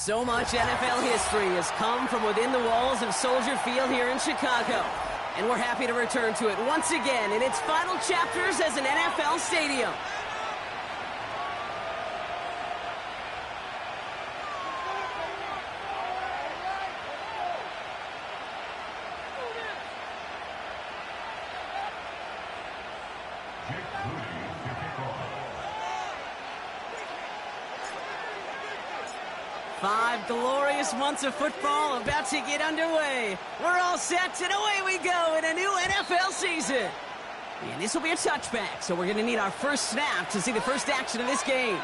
So much NFL history has come from within the walls of Soldier Field here in Chicago. And we're happy to return to it once again in its final chapters as an NFL stadium. Five glorious months of football about to get underway. We're all set, and away we go in a new NFL season. And this will be a touchback, so we're going to need our first snap to see the first action of this game.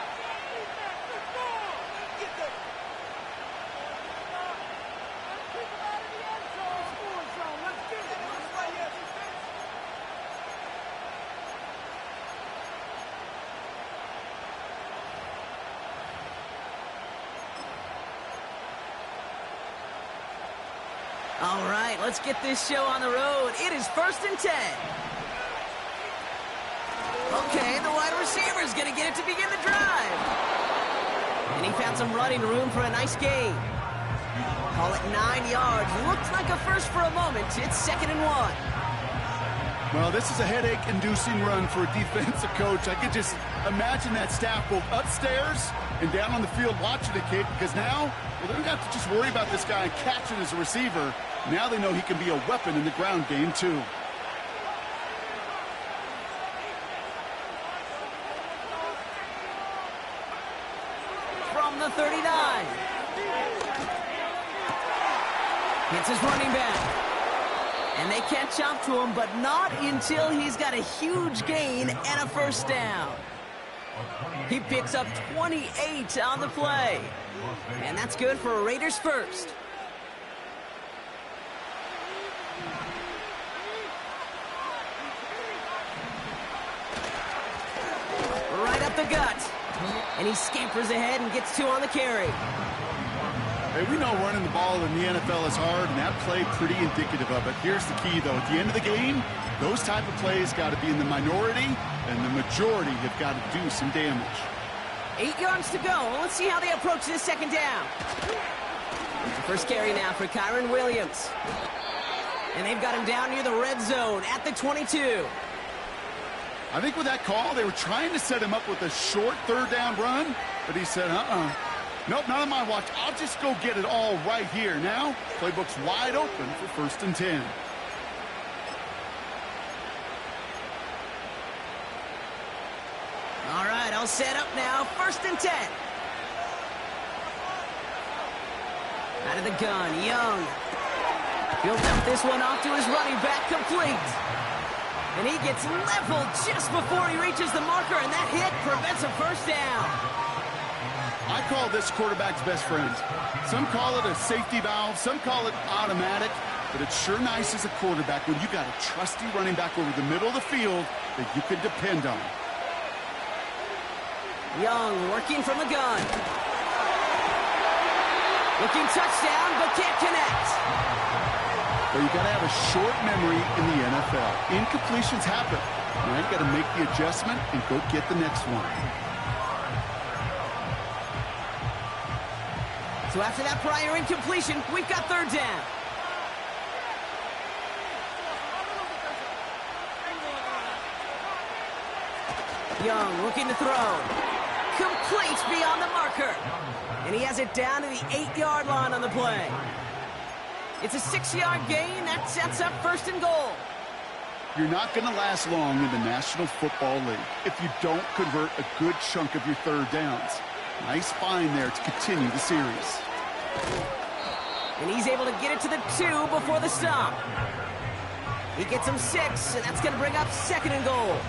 All right, let's get this show on the road. It is 1st and 10. Okay, the wide receiver's going to get it to begin the drive. And he found some running room for a nice gain. Call it 9 yards. Looked like a first for a moment. It's 2nd and 1. Well, this is a headache-inducing run for a defensive coach. I could just imagine that staff both upstairs and down on the field watching the kid, because now, well, they don't have to just worry about this guy catching as a receiver. Now they know he can be a weapon in the ground game, too. From the 39. It's his running back. And they catch up to him, but not until he's got a huge gain and a first down. He picks up 28 on the play. And that's good for a Raiders first. Right up the gut. And he scampers ahead and gets 2 on the carry. Hey, we know running the ball in the NFL is hard, and that play pretty indicative of it. Here's the key, though. At the end of the game, those type of plays got to be in the minority, and the majority have got to do some damage. 8 yards to go. Let's see how they approach this second down. First carry now for Kyron Williams. And they've got him down near the red zone at the 22. I think with that call, they were trying to set him up with a short 3rd down run, but he said, nope, not on my watch. I'll just go get it all right here. Now, playbook's wide open for 1st and 10. All right, I'll set up now. 1st and 10. Out of the gun, Young. Built up this one off to his running back, complete. And he gets leveled just before he reaches the marker, and that hit prevents a first down. I call this quarterback's best friend. Some call it a safety valve, some call it automatic, but it's sure nice as a quarterback when you got a trusty running back over the middle of the field that you can depend on. Young working from the gun. Looking touchdown, but can't connect. Well, you got to have a short memory in the NFL. Incompletions happen. Now you got to make the adjustment and go get the next one. So after that prior incompletion, we've got 3rd down. Young looking to throw. Complete beyond the marker. And he has it down to the 8-yard line on the play. It's a 6-yard gain. That sets up 1st and goal. You're not going to last long in the National Football League if you don't convert a good chunk of your 3rd downs. Nice find there to continue the series. And he's able to get it to the 2 before the stop. He gets him 6, and that's going to bring up 2nd and goal.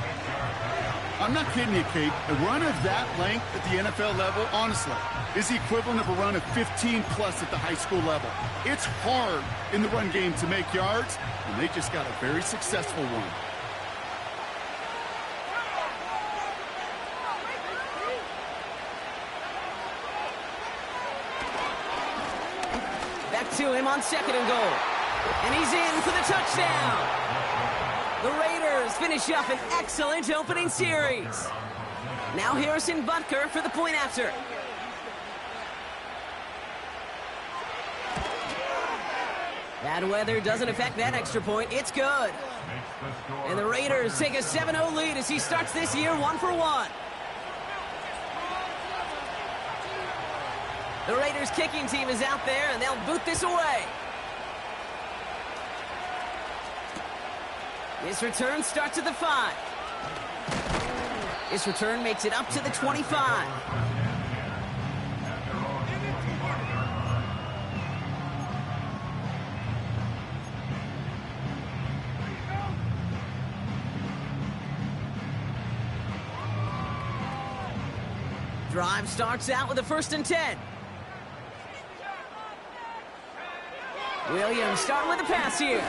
I'm not kidding you, Kate. A run of that length at the NFL level, honestly, is the equivalent of a run of 15-plus at the high school level. It's hard in the run game to make yards, and they just got a very successful one. Back to him on 2nd and goal. And he's in for the touchdown. The Raiders finish up an excellent opening series. Now Harrison Butker for the point after. Bad weather doesn't affect that extra point. It's good. And the Raiders take a 7-0 lead as he starts this year 1-for-1. The Raiders kicking team is out there, and they'll boot this away. This return starts at the 5. This return makes it up to the 25. Drive starts out with a 1st and 10. Williams starting with a pass here.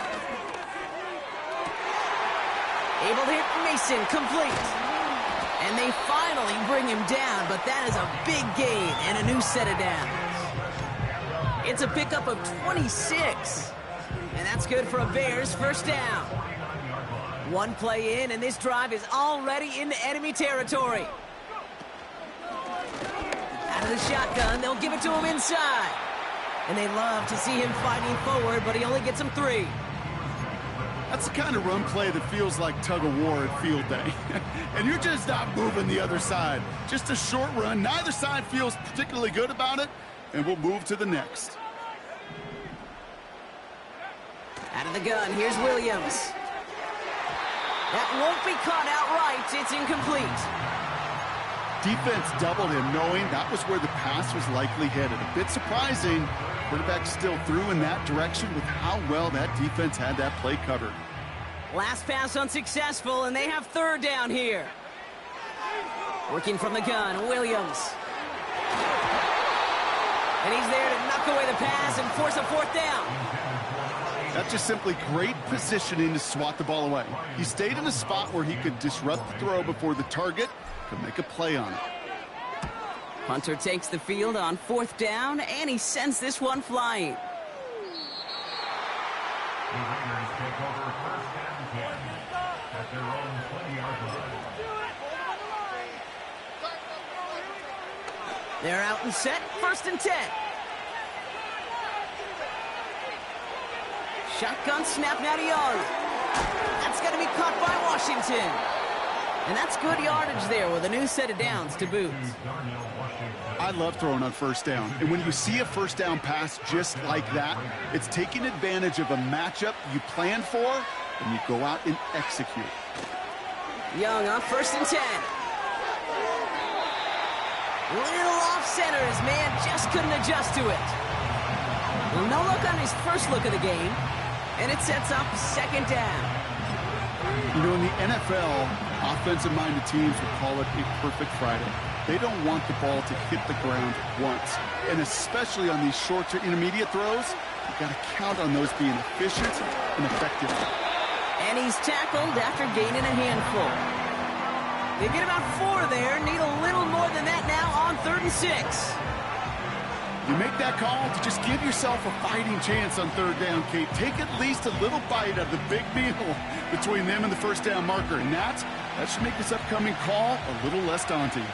Able to hit Mason, complete. And they finally bring him down, but that is a big gain and a new set of downs. It's a pickup of 26. And that's good for a Bears 1st down. One play in, and this drive is already into enemy territory. Out of the shotgun, they'll give it to him inside. And they love to see him fighting forward, but he only gets him 3. That's the kind of run play that feels like tug-of-war at field day. And you're just not moving the other side. Just a short run. Neither side feels particularly good about it, and we'll move to the next. Out of the gun, here's Williams. That won't be caught outright. It's incomplete. Defense doubled him, knowing that was where the pass was likely headed. A bit surprising. Quarterback still threw in that direction with how well that defense had that play covered. Last pass unsuccessful, and they have 3rd down here. Working from the gun, Williams. And he's there to knock away the pass and force a 4th down. That's just simply great positioning to swat the ball away. He stayed in a spot where he could disrupt the throw before the target could make a play on it. Hunter takes the field on 4th down, and he sends this one flying. The Raiders take over 1st and 10 at their own 20-yard line. They're out and set, 1st and 10. Shotgun snap now to Young. That's going to be caught by Washington. And that's good yardage there with a new set of downs to boot. I love throwing on 1st down. And when you see a 1st down pass just like that, it's taking advantage of a matchup you planned for, and you go out and execute. Young on 1st and 10. Little off center. His man just couldn't adjust to it. Well, no look on his first look of the game, and it sets up 2nd down. You know, in the NFL, offensive-minded teams would call it a perfect Friday. They don't want the ball to hit the ground once. And especially on these short to intermediate throws, you've got to count on those being efficient and effective. And he's tackled after gaining a handful. They get about 4 there, need a little more than that now on 3rd and 6. You make that call to just give yourself a fighting chance on 3rd down, Kate. Take at least a little bite of the big meal between them and the 1st down marker. And that should make this upcoming call a little less daunting.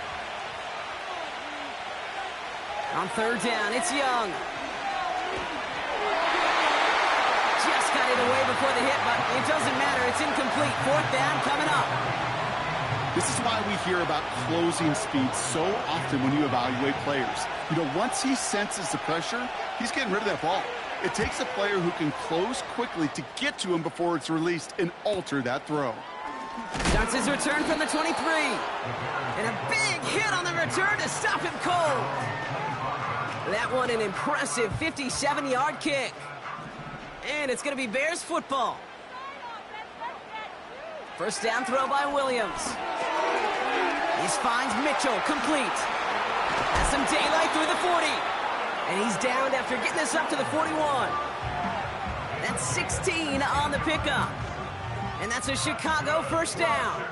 On 3rd down, it's Young. Just got it away before the hit, but it doesn't matter. It's incomplete. 4th down coming up. This is why we hear about closing speed so often when you evaluate players. You know, once he senses the pressure, he's getting rid of that ball. It takes a player who can close quickly to get to him before it's released and alter that throw. Starts his return from the 23. And a big hit on the return to stop him cold. That one an impressive 57-yard kick. And it's going to be Bears football. 1st down throw by Williams. He finds Mitchell, complete. Has some daylight through the 40. And he's downed after getting this up to the 41. That's 16 on the pickup. And that's a Chicago 1st down.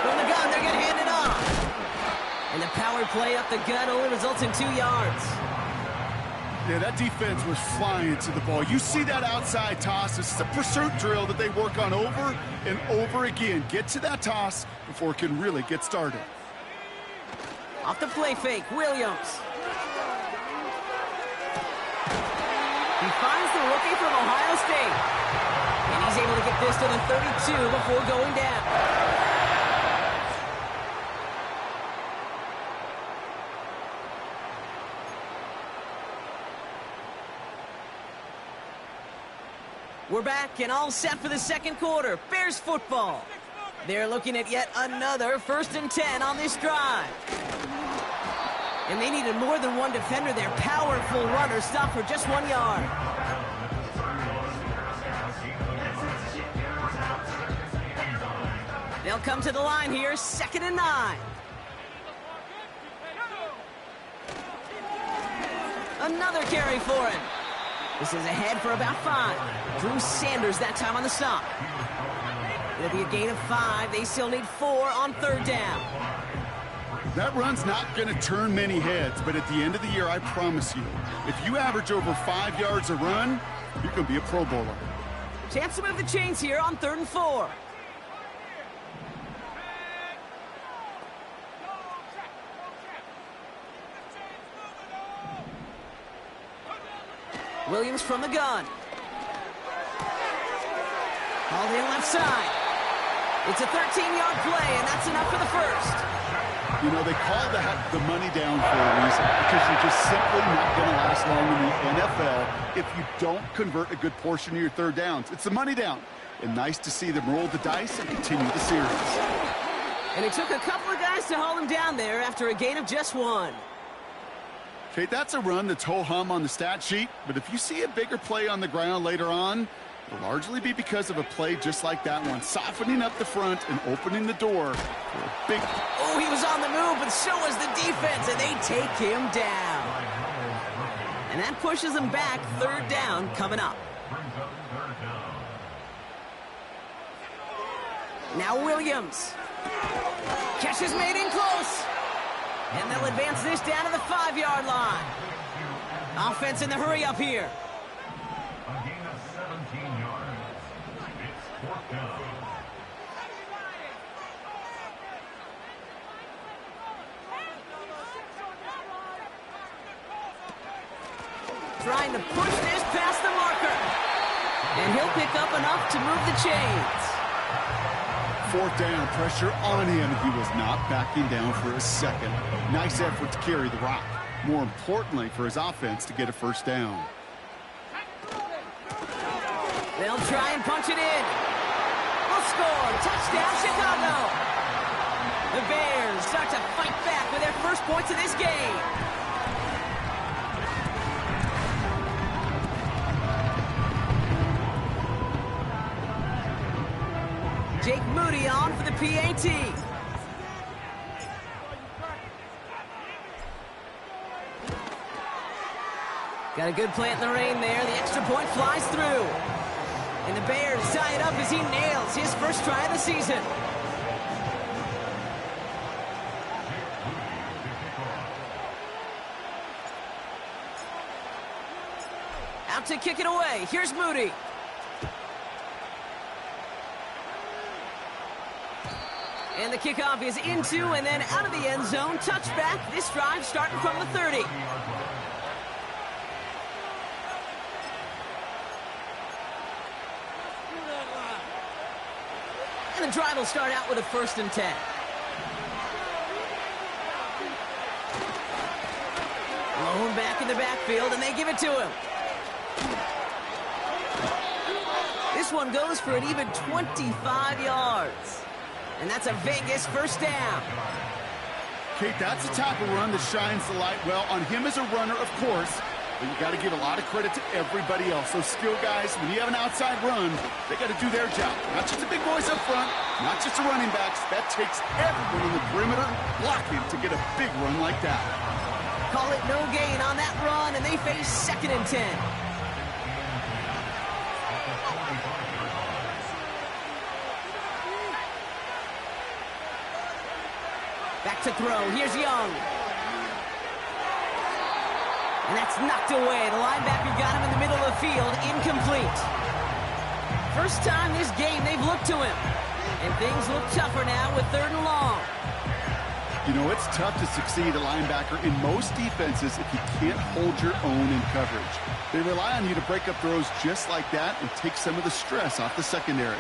From the gun, they're going to hand it off. And the power play up the gut only results in 2 yards. Yeah, that defense was flying to the ball. You see that outside toss. This is a pursuit drill that they work on over and over again. Get to that toss before it can really get started. Off the play fake, Williams. finds the rookie from Ohio State. And he's able to get this to the 32 before going down. We're back and all set for the second quarter. Bears football. They're looking at yet another 1st and 10 on this drive. And they needed more than one defender. Their powerful runner stopped for just 1 yard. They'll come to the line here, 2nd and 9. Another carry for him. This is ahead for about 5. Drew Sanders that time on the stop. It'll be a gain of 5. They still need 4 on 3rd down. That run's not going to turn many heads, but at the end of the year, I promise you, if you average over 5 yards a run, you're going to be a Pro Bowler. Chance to move the chains here on 3rd and 4. Williams from the gun. Hauled in left side. It's a 13-yard play, and that's enough for the first. You know, they call that the money down for a reason, because you're just simply not going to last long in the NFL if you don't convert a good portion of your 3rd downs. It's the money down. And nice to see them roll the dice and continue the series. And it took a couple of guys to haul him down there after a gain of just 1. Okay, that's a run that's ho-hum on the stat sheet, but if you see a bigger play on the ground later on, it'll largely be because of a play just like that one, softening up the front and opening the door for a big... Oh, he was on the move, but so was the defense, and they take him down. And that pushes them back, 3rd down coming up. Now Williams. Catch is made in close. And they'll advance this down to the 5-yard line. Offense in the hurry up here. A gain of 17 yards. It's 4th down. Trying to push this past the marker. And he'll pick up enough to move the chains. 4th down, pressure on him. He was not backing down for a second. Nice effort to carry the rock. More importantly, for his offense to get a 1st down. They'll try and punch it in. We'll score. Touchdown, Chicago. The Bears start to fight back with their first points of this game. Jake Moody on for the PAT. Got a good plant in the rain there. The extra point flies through. And the Bears tie it up as he nails his first try of the season. Out to kick it away. Here's Moody. And the kickoff is into and then out of the end zone. Touchback. This drive starting from the 30. And the drive will start out with a 1st and 10. Lone back in the backfield, and they give it to him. This one goes for an even 25 yards. And that's a Vegas 1st down. Kate, that's the type of run that shines the light well on him as a runner, of course, but you got to give a lot of credit to everybody else. Those skill guys, when you have an outside run, they got to do their job. Not just the big boys up front, not just the running backs. That takes everyone in the perimeter blocking to get a big run like that. Call it no gain on that run, and they face 2nd and 10. Back to throw. Here's Young. And that's knocked away. The linebacker got him in the middle of the field. Incomplete. First time this game they've looked to him. And things look tougher now with 3rd and long. You know, it's tough to succeed at linebacker in most defenses if you can't hold your own in coverage. They rely on you to break up throws just like that and take some of the stress off the secondary.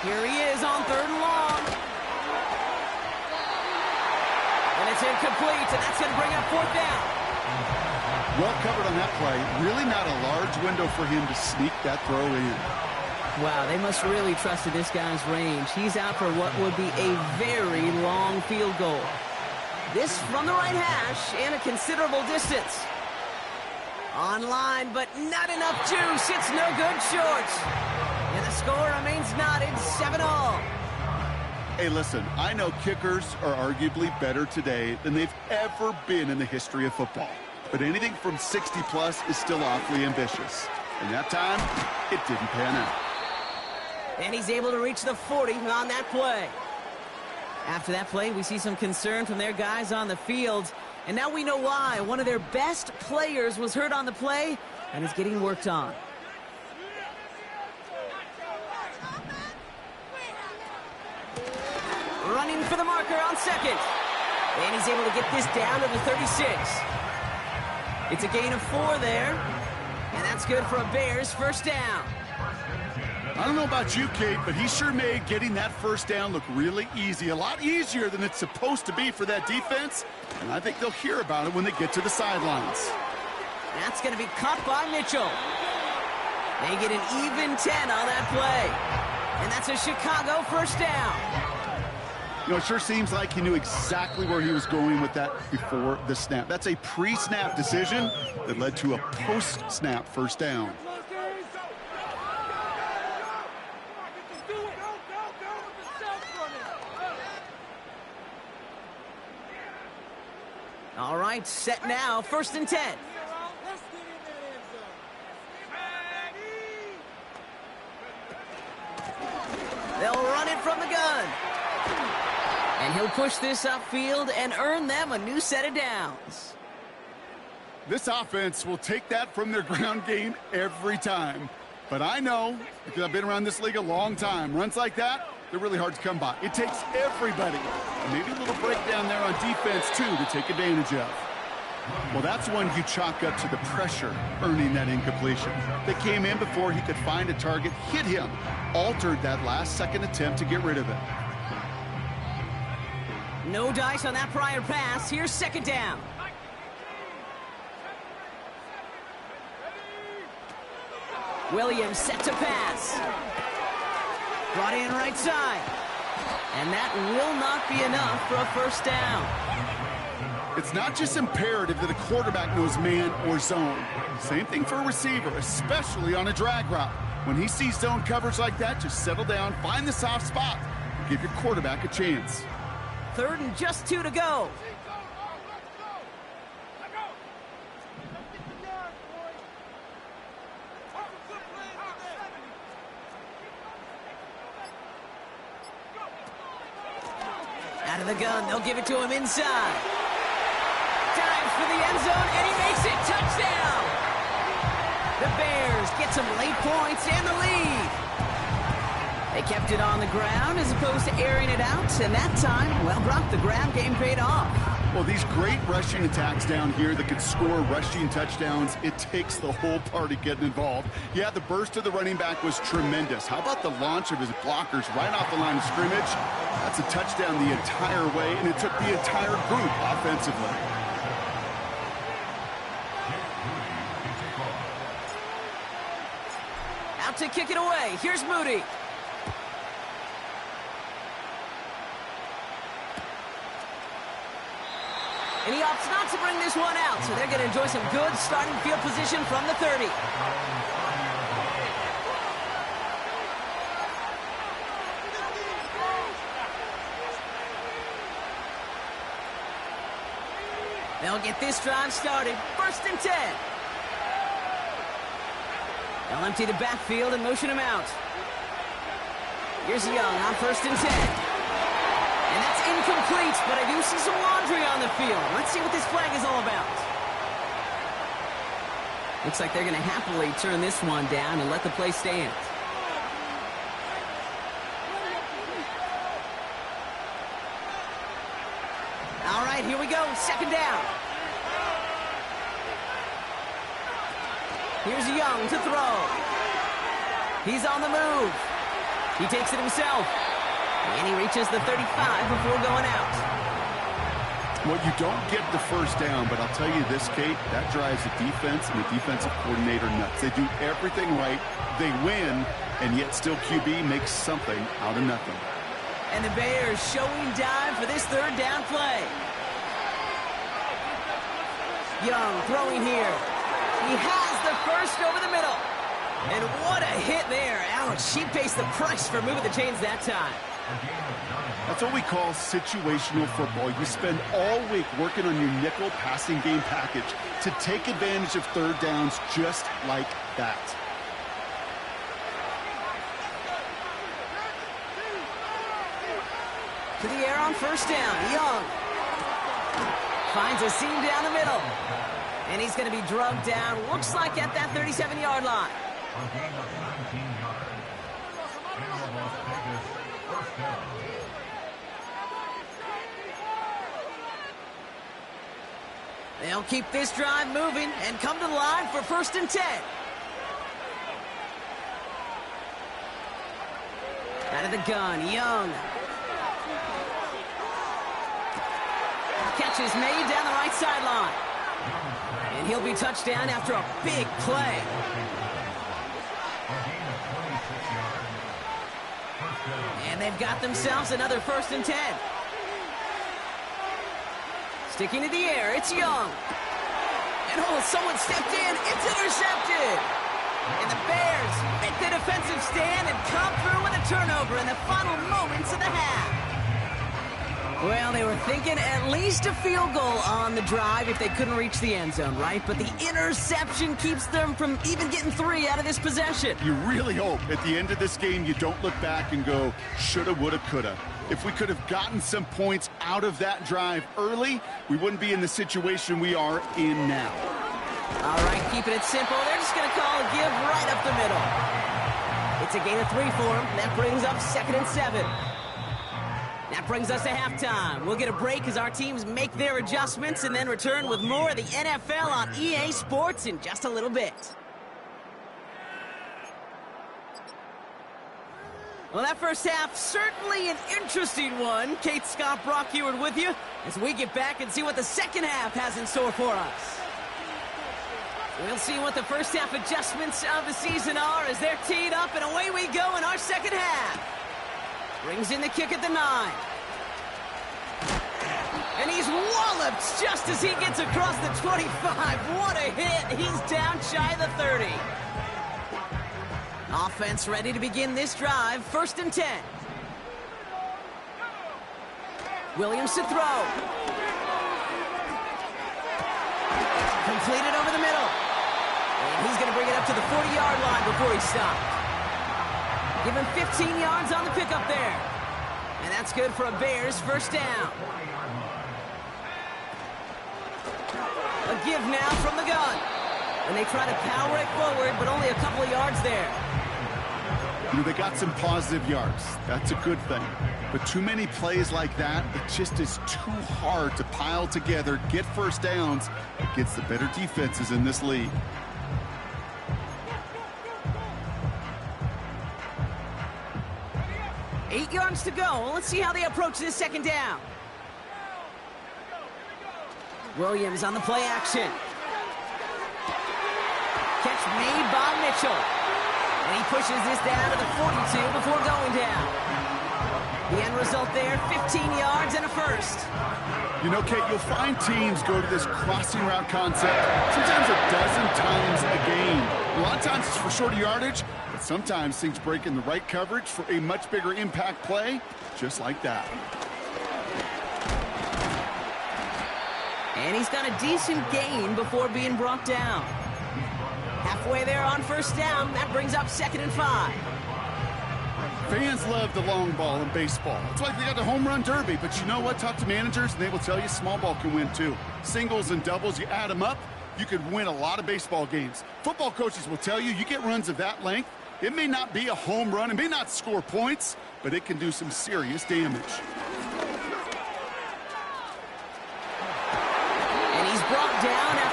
Here he is on 3rd and long. And it's incomplete, and that's going to bring up 4th down. Well covered on that play. Really not a large window for him to sneak that throw in. Wow, they must really trusted this guy's range. He's out for what would be a very long field goal. This from the right hash and a considerable distance. Online, but not enough juice. It's no good short. And the score remains knotted, 7-all. Hey, listen, I know kickers are arguably better today than they've ever been in the history of football. But anything from 60-plus is still awfully ambitious. And that time, it didn't pan out. And he's able to reach the 40 on that play. After that play, we see some concern from their guys on the field. And now we know why. One of their best players was hurt on the play and is getting worked on. Running for the marker on 2nd. And he's able to get this down to the 36. It's a gain of 4 there. And that's good for a Bears 1st down. I don't know about you, Kate, but he sure made getting that 1st down look really easy. A lot easier than it's supposed to be for that defense. And I think they'll hear about it when they get to the sidelines. That's going to be caught by Mitchell. They get an even 10 on that play. And that's a Chicago 1st down. You know, it sure seems like he knew exactly where he was going with that before the snap. That's a pre-snap decision that led to a post-snap 1st down. All right, set now, 1st and 10. They'll run it from the gun. And he'll push this upfield and earn them a new set of downs. This offense will take that from their ground game every time. But I know, because I've been around this league a long time, runs like that, they're really hard to come by. It takes everybody. And maybe a little breakdown there on defense, too, to take advantage of. Well, that's one you chalk up to the pressure earning that incompletion. They came in before he could find a target, hit him, altered that last-second attempt to get rid of it. No dice on that prior pass. Here's 2nd down. Williams set to pass. Brought in right side. And that will not be enough for a 1st down. It's not just imperative that a quarterback knows man or zone. Same thing for a receiver, especially on a drag route. When he sees zone coverage like that, just settle down, find the soft spot, and give your quarterback a chance. 3rd and just 2 to go. Out of the gun, they'll give it to him inside. Dives for the end zone, and he makes it. Touchdown! The Bears get some late points and the lead. They kept it on the ground as opposed to airing it out, and that time, well, Brock, the ground game paid off. Well, these great rushing attacks down here that could score rushing touchdowns, it takes the whole party getting involved. Yeah, the burst of the running back was tremendous. How about the launch of his blockers right off the line of scrimmage? That's a touchdown the entire way, and it took the entire group offensively. Out to kick it away. Here's Moody. And he opts not to bring this one out, so they're going to enjoy some good starting field position from the 30. They'll get this drive started. 1st and 10. They'll empty the backfield and motion him out. Here's Young on 1st and 10. And that's incomplete, but I do see some laundry on the field. Let's see what this flag is all about. Looks like they're going to happily turn this one down and let the play stand. All right, here we go. Second down. Here's Young to throw. He's on the move. He takes it himself. And he reaches the 35 before going out. Well, you don't get the first down, but I'll tell you this, Kate, that drives the defense and the defensive coordinator nuts. They do everything right. They win, and yet still QB makes something out of nothing. And the Bears showing dive for this third down play. Young throwing here. He has the first over the middle. And what a hit there. Ouch, she pays the price for moving the chains that time. That's what we call situational football. You spend all week working on your nickel passing game package to take advantage of third downs just like that. To the air on first down. Young finds a seam down the middle. And he's going to be drugged down, looks like at that 37-yard line. A gain of 19 yards. And the Las Vegas first down. They'll keep this drive moving and come to the line for 1st and 10. Out of the gun, Young. Catch is made down the right sideline. And he'll be touchdown after a big play. And they've got themselves another 1st and 10. Sticking to the air, it's Young. And oh, someone stepped in. It's intercepted. And the Bears make the defensive stand and come through with a turnover in the final moments of the half. Well, they were thinking at least a field goal on the drive if they couldn't reach the end zone, right? But the interception keeps them from even getting 3 out of this possession. You really hope at the end of this game you don't look back and go, shoulda, woulda, coulda. If we could have gotten some points out of that drive early, we wouldn't be in the situation we are in now. All right, keeping it simple. They're just going to call a give right up the middle. It's a gain of 3 for them. That brings up 2nd and 7. That brings us to halftime. We'll get a break as our teams make their adjustments and then return with more of the NFL on EA Sports in just a little bit. Well, that first half, certainly an interesting one. Kate, Scott, Brock Heward with you as we get back and see what the second half has in store for us. We'll see what the first half adjustments of the season are as they're teed up, and away we go in our second half. Brings in the kick at the 9. And he's walloped just as he gets across the 25. What a hit. He's down shy of the 30. Offense ready to begin this drive. 1st and 10. Williams to throw. Completed over the middle. And he's going to bring it up to the 40-yard line before he stopped. Give him 15 yards on the pickup there. And that's good for a Bears first down. A give now from the gun. And they try to power it forward, but only a couple of yards there. You know, they got some positive yards. That's a good thing. But too many plays like that, it just is too hard to pile together, get first downs against the better defenses in this league. Eight yards to go. Let's see how they approach this second down. Williams on the play action. Catch made by Mitchell. And he pushes this down to the 42 before going down. The end result there, 15 yards and a first. You know, Kate, you'll find teams go to this crossing route concept sometimes a dozen times a game. A lot of times it's for shorter yardage, but sometimes things break in the right coverage for a much bigger impact play, just like that. And he's got a decent gain before being brought down. Halfway there on first down, that brings up 2nd and 5. Fans love the long ball in baseball. It's like they got the home run derby, but you know what? Talk to managers, and they will tell you small ball can win too. Singles and doubles, you add them up, you could win a lot of baseball games. Football coaches will tell you, you get runs of that length, it may not be a home run, it may not score points, but it can do some serious damage.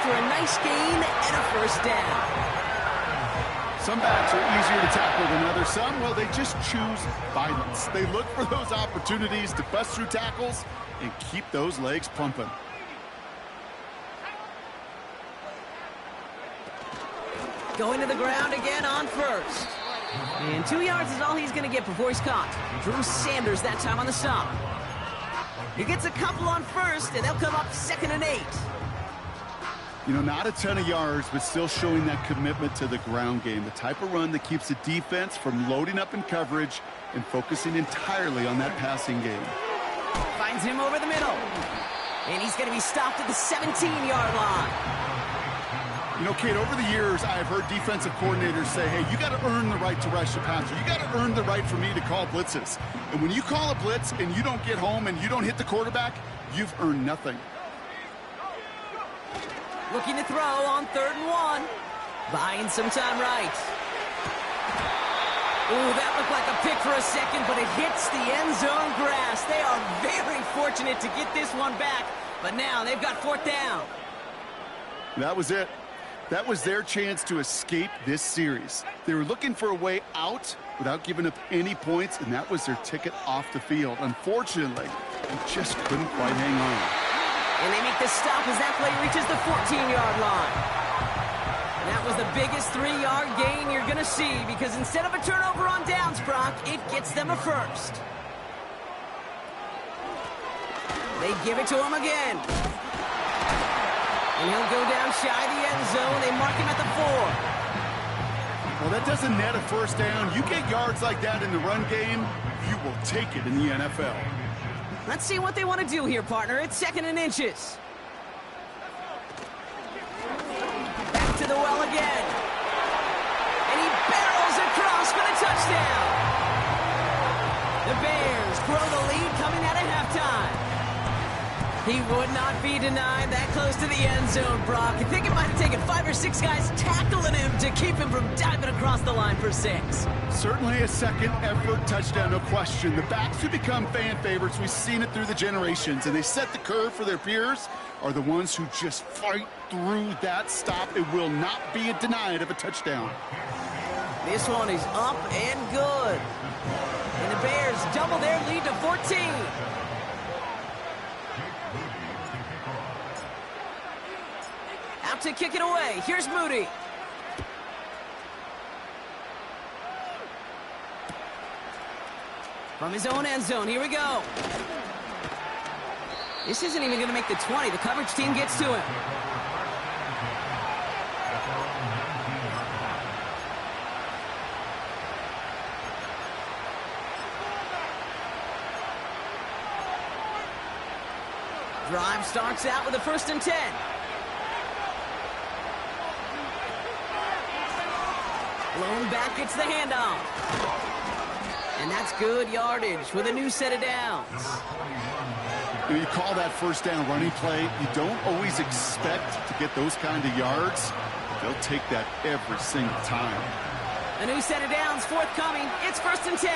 for a nice gain and a first down. Some backs are easier to tackle than others. Some, well, they just choose violence. They look for those opportunities to bust through tackles and keep those legs pumping. Going to the ground again on first. And 2 yards is all he's going to get before he's caught. Drew Sanders that time on the stop. He gets a couple on first, and they'll come up 2nd and 8. You know, not a ton of yards, but still showing that commitment to the ground game. The type of run that keeps the defense from loading up in coverage and focusing entirely on that passing game. Finds him over the middle. And he's going to be stopped at the 17-yard line. You know, Kate, over the years, I have heard defensive coordinators say, hey, you got to earn the right to rush the passer. You got to earn the right for me to call blitzes. And when you call a blitz and you don't get home and you don't hit the quarterback, you've earned nothing. Looking to throw on 3rd and 1. Buying some time right. Ooh, that looked like a pick for a second, but it hits the end zone grass. They are very fortunate to get this one back, but now they've got 4th down. That was it. That was their chance to escape this series. They were looking for a way out without giving up any points, and that was their ticket off the field. Unfortunately, they just couldn't quite hang on. And they make the stop as that play reaches the 14-yard line. And that was the biggest 3-yard gain you're going to see, because instead of a turnover on downs, Brock, it gets them a first. They give it to him again. And he'll go down shy of the end zone. They mark him at the 4. Well, that doesn't net a first down. You get yards like that in the run game, you will take it in the NFL. Let's see what they want to do here, partner. It's 2nd and inches. Back to the well again. And he barrels across for the touchdown. The Bears grow the lead coming out of halftime. He would not be denied that close to the end zone, Brock. I think it might have taken 5 or 6 guys tackling him to keep him from diving across the line for 6. Certainly a second effort touchdown, no question. The backs who become fan favorites, we've seen it through the generations, and they set the curve for their peers, are the ones who just fight through that stop. It will not be denied of a touchdown. This one is up and good. And the Bears double their lead to 14. Out to kick it away. Here's Moody. From his own end zone, here we go. This isn't even going to make the 20. The coverage team gets to him. Drive starts out with a 1st and 10. Blown back, gets the handoff. And that's good yardage with a new set of downs. You call that first down running play. You don't always expect to get those kind of yards. They'll take that every single time. A new set of downs forthcoming. It's 1st and 10.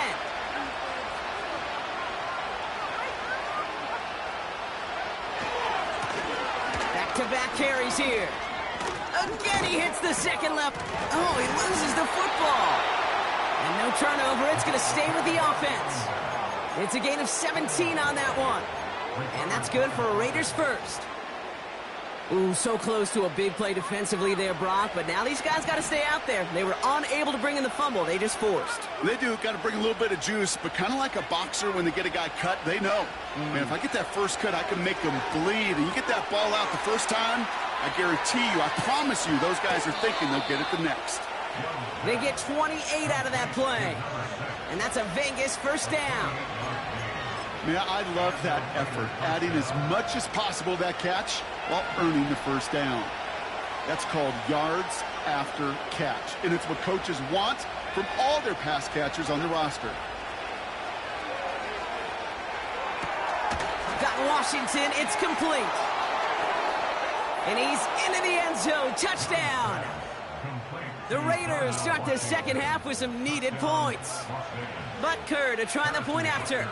Back-to-back carries here. Again, he hits the second left. Oh, he loses the football. And no turnover. It's going to stay with the offense. It's a gain of 17 on that one. And that's good for a Raiders first. Ooh, so close to a big play defensively there, Brock. But now these guys got to stay out there. They were unable to bring in the fumble. They just forced. They do. Got to bring a little bit of juice. But kind of like a boxer when they get a guy cut, they know. Man, if I get that first cut, I can make them bleed. And you get that ball out the first time, I guarantee you, I promise you, those guys are thinking they'll get it the next. They get 28 out of that play. And that's a Vegas first down. Man, I love that effort, adding as much as possible to that catch while earning the first down. That's called yards after catch, and it's what coaches want from all their pass catchers on the roster. Got Washington, it's complete. And he's into the end zone, touchdown. The Raiders start the second half with some needed points. Butker to try the point after.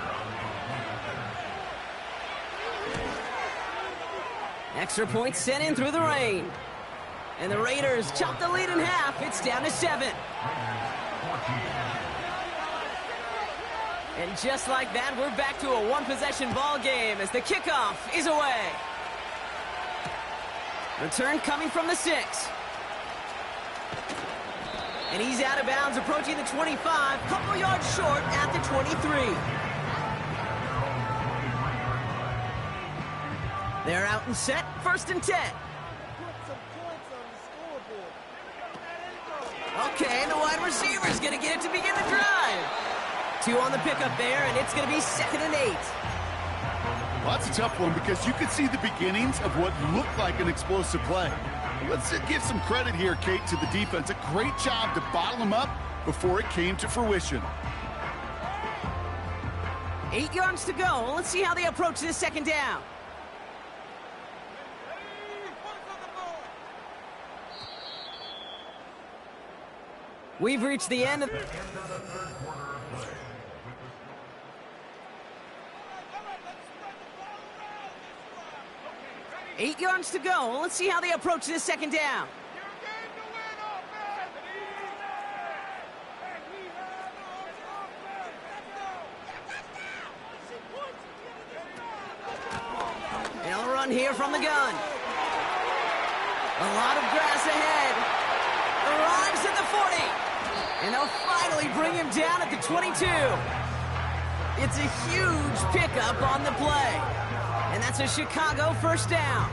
Extra point sent in through the rain. And the Raiders chop the lead in half. It's down to 7. And just like that, we're back to a one-possession ball game as the kickoff is away. Return coming from the 6. And he's out of bounds, approaching the 25, couple yards short at the 23. They're out and set, 1st and 10. Okay, the wide receiver's going to get it to begin the drive. 2 on the pickup there, and it's going to be 2nd and 8. Well, that's a tough one because you could see the beginnings of what looked like an explosive play. Let's give some credit here, Kate, to the defense. A great job to bottle them up before it came to fruition. 8 yards to go. Let's see how they approach this 2nd down. We've reached the end of the 8 yards to go. Let's see how they approach this 2nd down. And they'll run here from the gun. A lot of grass ahead. Arrives at the 40. And they'll finally bring him down at the 22. It's a huge pickup on the play. And that's a Chicago 1st down.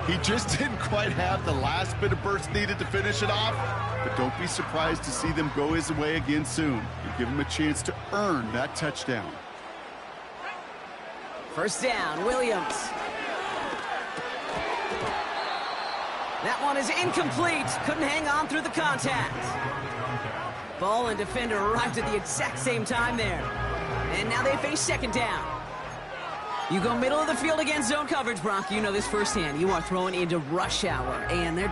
He just didn't quite have the last bit of burst needed to finish it off. But don't be surprised to see them go his way again soon. You give him a chance to earn that touchdown. 1st down, Williams. That one is incomplete. Couldn't hang on through the contact. Ball and defender arrived at the exact same time there. And now they face 2nd down. You go middle of the field against zone coverage, Brock. You know this firsthand. You are throwing into rush hour. And there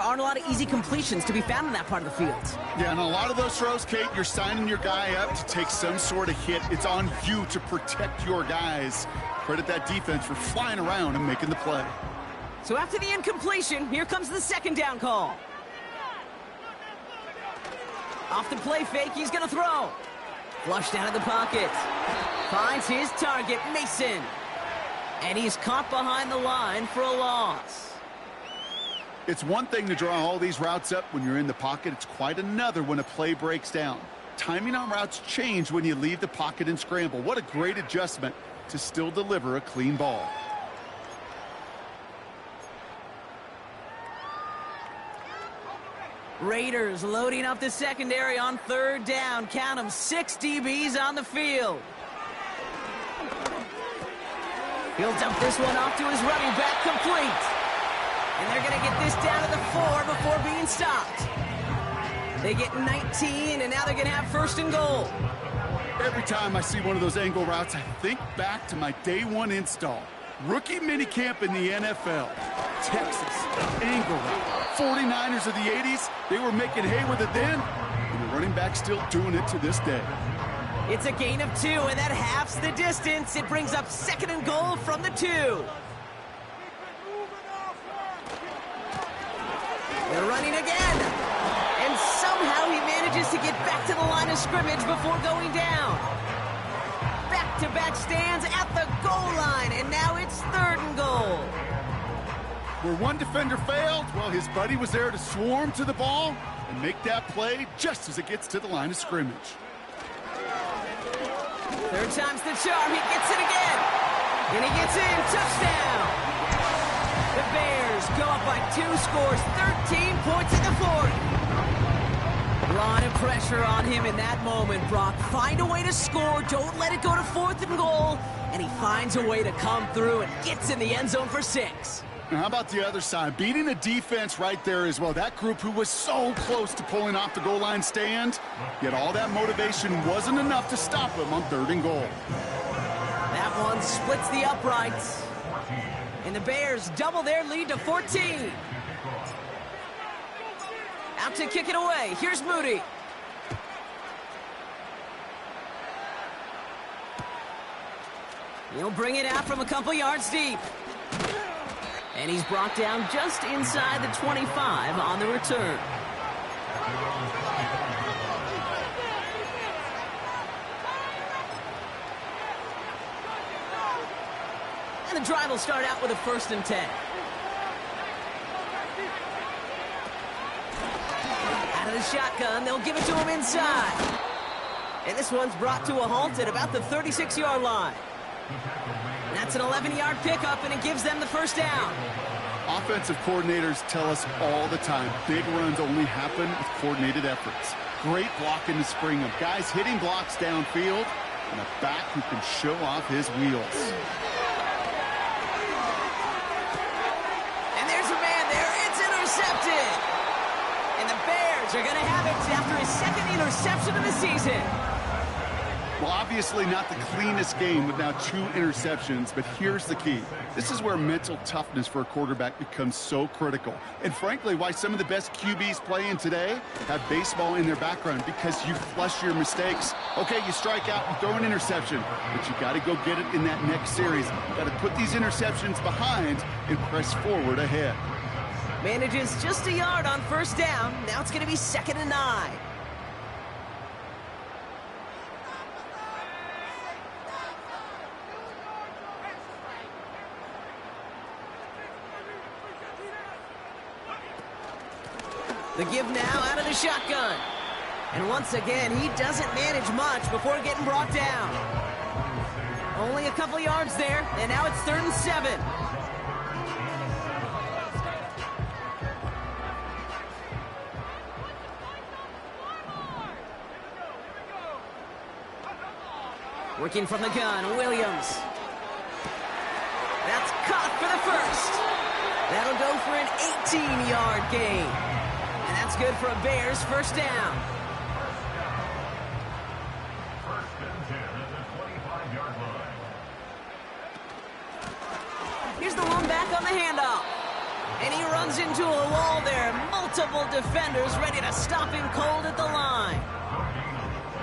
aren't a lot of easy completions to be found in that part of the field. Yeah, and a lot of those throws, Kate, you're signing your guy up to take some sort of hit. It's on you to protect your guys. Credit that defense for flying around and making the play. So after the incompletion, here comes the 2nd down call. Off the play fake, he's going to throw. Flushed out of the pocket. Finds his target, Mason. And he's caught behind the line for a loss. It's one thing to draw all these routes up when you're in the pocket. It's quite another when a play breaks down. Timing on routes change when you leave the pocket and scramble. What a great adjustment to still deliver a clean ball. Raiders loading up the secondary on 3rd down. Count them, 6 DBs on the field. He'll dump this one off to his running back, complete. And they're going to get this down to the 4 before being stopped. They get 19, and now they're going to have 1st and goal. Every time I see one of those angle routes, I think back to my day 1 install. Rookie minicamp in the NFL. Texas, angle route. 49ers of the 80s, they were making hay with it then, and the running back still doing it to this day. It's a gain of 2, and that halves the distance. It brings up 2nd and goal from the 2. They're running again. And somehow he manages to get back to the line of scrimmage before going down. Back-to-back stands at the goal line, and now it's 3rd and goal. Where one defender failed, well, his buddy was there to swarm to the ball and make that play just as it gets to the line of scrimmage. 3rd time's the charm. He gets it again. And he gets in. Touchdown. The Bears go up by 2 scores, 13 points in the 4th. A lot of pressure on him in that moment, Brock. Find a way to score. Don't let it go to 4th and goal. And he finds a way to come through and gets in the end zone for 6. Now, how about the other side? Beating the defense right there as well. That group who was so close to pulling off the goal line stand, yet all that motivation wasn't enough to stop them on 3rd and goal. That one splits the uprights. And the Bears double their lead to 14. Out to kick it away. Here's Moody. He'll bring it out from a couple yards deep. And he's brought down just inside the 25 on the return. And the drive will start out with a 1st and 10. Out of the shotgun, they'll give it to him inside. And this one's brought to a halt at about the 36-yard line. That's an 11-yard pickup, and it gives them the 1st down. Offensive coordinators tell us all the time, big runs only happen with coordinated efforts. Great blocking to spring them. Guys hitting blocks downfield, and a back who can show off his wheels. And there's a man there. It's intercepted. And the Bears are going to have it after his 2nd interception of the season. Well, obviously not the cleanest game with now 2 interceptions, but here's the key. This is where mental toughness for a quarterback becomes so critical. And frankly, why some of the best QBs playing today have baseball in their background, because you flush your mistakes. Okay, you strike out and throw an interception, but you got to go get it in that next series. You got to put these interceptions behind and press forward ahead. Manages just a yard on 1st down. Now it's going to be 2nd and 9. The give now out of the shotgun. And once again, he doesn't manage much before getting brought down. Only a couple yards there, and now it's 3rd and 7. Working from the gun, Williams. That's caught for the 1st. That'll go for an 18-yard gain. And that's good for a Bears 1st down. 1st and 10 at the 25-yard line. Here's the one back on the handoff. And he runs into a wall there. Multiple defenders ready to stop him cold at the line.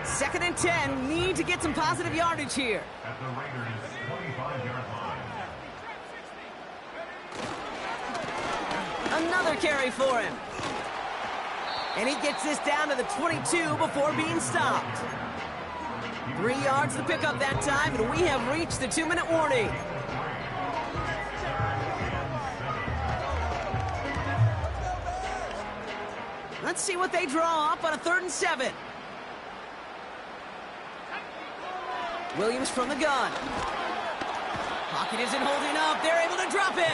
2nd and 10. Need to get some positive yardage here. At the Raiders' 25-yard line. Another carry for him. And he gets this down to the 22 before being stopped. 3 yards to pick up that time, and we have reached the 2-minute warning. Let's see what they draw up on a 3rd and 7. Williams from the gun. Pocket isn't holding up. They're able to drop it.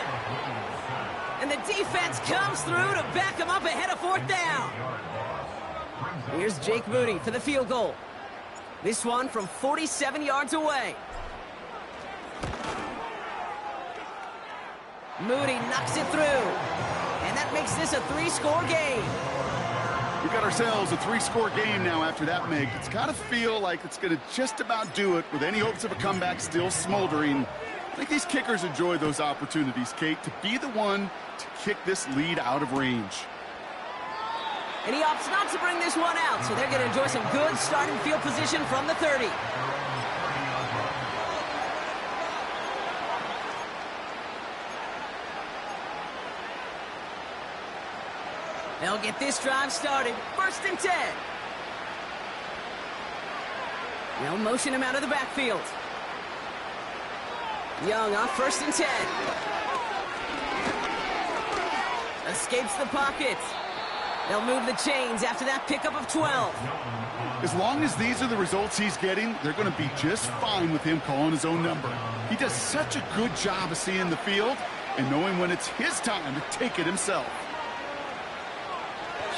And the defense comes through to back him up ahead of 4th down. Here's Jake Moody for the field goal. This one from 47 yards away. Moody knocks it through. And that makes this a 3-score game. We've got ourselves a 3-score game now after that make. It's got to feel like it's going to just about do it with any hopes of a comeback still smoldering. I think these kickers enjoy those opportunities, Kate, to be the one to kick this lead out of range. And he opts not to bring this one out, so they're going to enjoy some good starting field position from the 30. They'll get this drive started. 1st and 10. They'll motion him out of the backfield. Young on 1st and 10. Escapes the pocket. They'll move the chains after that pickup of 12. As long as these are the results he's getting, they're going to be just fine with him calling his own number. He does such a good job of seeing the field and knowing when it's his time to take it himself.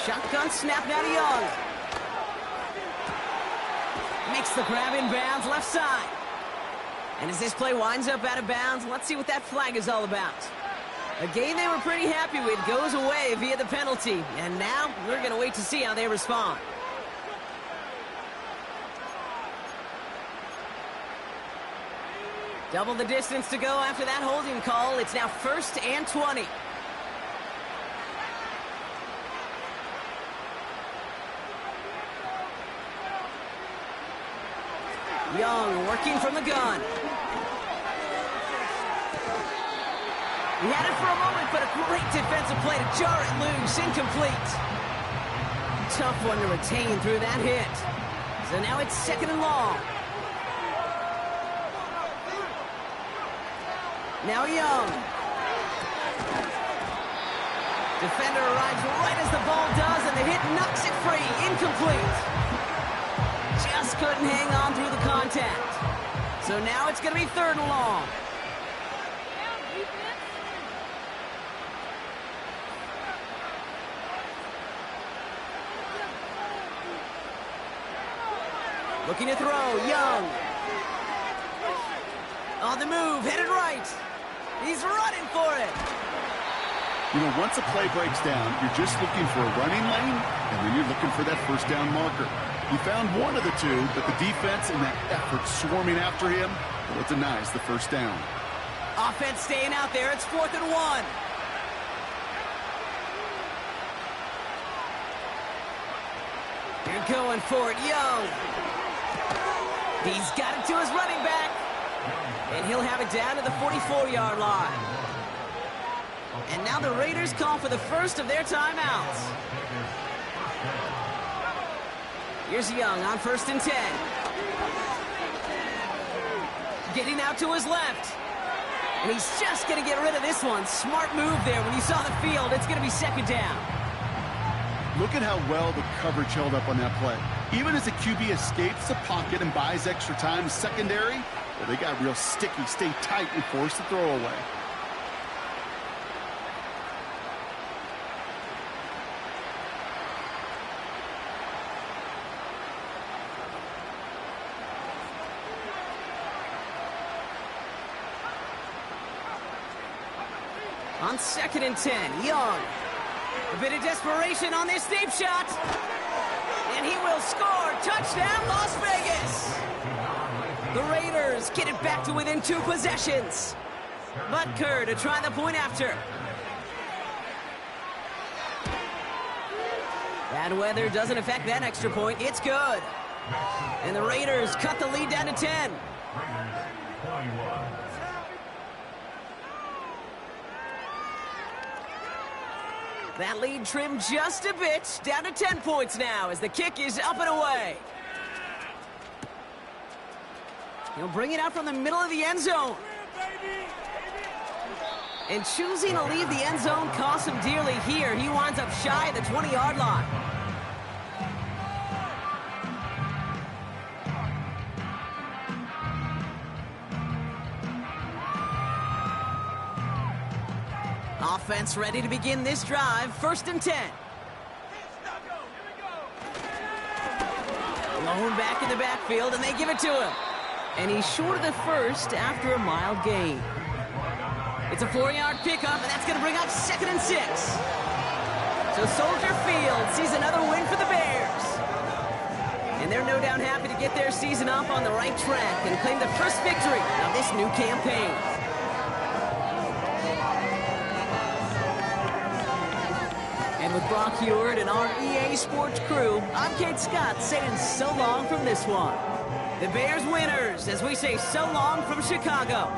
Shotgun snap now to Young. Makes the grab in bounds left side. And as this play winds up out of bounds, let's see what that flag is all about. A game they were pretty happy with goes away via the penalty. And now we're going to wait to see how they respond. Double the distance to go after that holding call. It's now 1st and 20. Young working from the gun. He had it for a moment, but a great defensive play to jar it loose. Incomplete. Tough one to retain through that hit. So now it's 2nd and long. Now Young. Defender arrives right as the ball does, and the hit knocks it free. Incomplete. Just couldn't hang on through the contact. So now it's going to be 3rd and long. Looking to throw, Young. On the move, headed right. He's running for it. You know, once a play breaks down, you're just looking for a running lane, and then you're looking for that 1st down marker. He found one of the two, but the defense and that effort swarming after him, well, it denies the 1st down. Offense staying out there. It's 4th and 1. You're going for it, Young. He's got it to his running back. And he'll have it down to the 44-yard line. And now the Raiders call for the first of their timeouts. Here's Young on 1st and 10. Getting out to his left. And he's just going to get rid of this one. Smart move there. When you saw the field, it's going to be 2nd down. Look at how well the coverage held up on that play. Even as the QB escapes the pocket and buys extra time, secondary, well, they got real sticky, stay tight, and force the throw away. On 2nd and 10, Young. A bit of desperation on this deep shot. And he will score. Touchdown, Las Vegas. The Raiders get it back to within 2 possessions. Butker to try the point after. Bad weather doesn't affect that extra point. It's good. And the Raiders cut the lead down to 10. That lead trimmed just a bit, down to 10 points now as the kick is up and away. He'll bring it out from the middle of the end zone. And choosing to leave the end zone costs him dearly here. He winds up shy of the 20-yard line. Offense ready to begin this drive. 1st and 10. Lone back in the backfield, and they give it to him. And he's short of the first after a mild gain. It's a 4-yard pickup, and that's going to bring up 2nd and 6. So Soldier Field sees another win for the Bears. And they're no doubt happy to get their season off on the right track and claim the first victory of this new campaign. And with Brock Heward and our EA Sports crew, I'm Kate Scott saying so long from this one. The Bears winners as we say so long from Chicago.